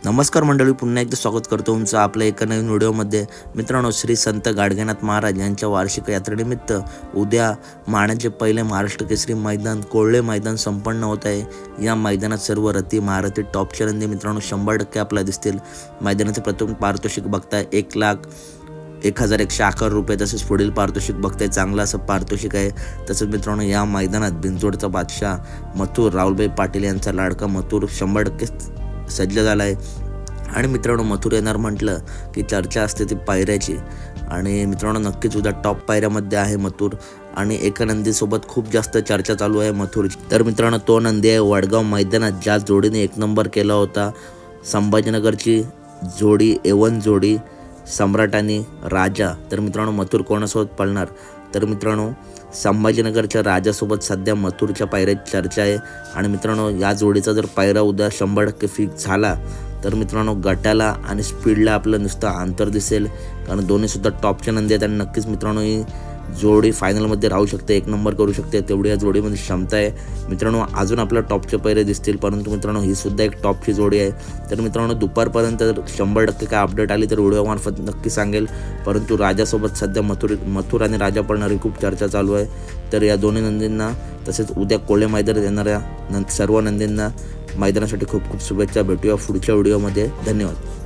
नमस्कार मंडळी, पुन्हा एकदा स्वागत करतो तुमचं आपल्या एका नवीन व्हिडिओमध्ये। मित्रांनो, श्री संत गाडगेनाथ महाराज यांच्या वार्षिक यात्रेनिमित्त उद्या मानाचे पहिले महाराष्ट्र केसरी मैदान कोल्हे मैदान संपन्न होत आहे। या मैदानात सर्व रथी महारथी टॉपचे नंदी मित्रांनो 100% आपल्याला दिसतील। मैदानाचे प्रथम पारितोषिक बघताय 1,01,111 रुपये, तसेच पुढील पारितोषिक बघताय चांगला असं पारितोषिक आहे। तसेच मित्रांनो, या मैदानात बिंजोडचा बादशाह मथुर राहुलभाई पाटील यांचा लाडका मथुर 100% सज्ज झाला आहे। आणि मित्रांनो, मथुर येणार म्हटलं की चर्चा असते ती पायऱ्याची, आणि मित्रांनो नक्कीच उद्या टॉप पायऱ्यामध्ये आहे मथुर। आणि एका नंदीसोबत खूप जास्त चर्चा चालू आहे मथुरची। तर मित्रांनो, तो नंदी आहे वडगाव मैदानात ज्या जोडीने 1 नंबर केला होता, संभाजीनगरची जोडी A1 जोडी सम्राट आणि राजा। तर मित्रांनो, मथुर कोणासोबत पळणार? तर मित्रांनो, संभाजीनगरच्या राजासोबत सध्या मथुरच्या पायऱ्याची चर्चा आहे। आणि मित्रांनो, या जोडीचा जर पायरा उद्या 100% फिक्स झाला तर मित्रांनो गटाला आणि स्पीडला आपलं नुसतं अंतर दिसेल, कारण दोन्ही सुद्धा टॉपचे नंदी आहेत। आणि नक्कीच मित्रांनो, ही जोडी फायनलमध्ये राहू शकते, 1 नंबर करू शकते, तेवढी या जोडीमध्ये क्षमता आहे। मित्रांनो, अजून आपल्या टॉपचे पैरे दिसतील, परंतु मित्रांनो ही सुद्धा एक टॉपची जोडी आहे। तर मित्रांनो, दुपारपर्यंत जर 100% काय अपडेट आली तर व्हिडिओमार्फत नक्की सांगेल। परंतु राजासोबत सध्या मथुर आणि राजा पळणारी खूप चर्चा चालू आहे। तर या दोन्ही नंदींना तसेच उद्या कोल्हे मैदानात येणाऱ्या सर्व नंदींना मैदानासाठी खूप खूप शुभेच्छा। भेटूया पुढच्या व्हिडिओमध्ये। धन्यवाद।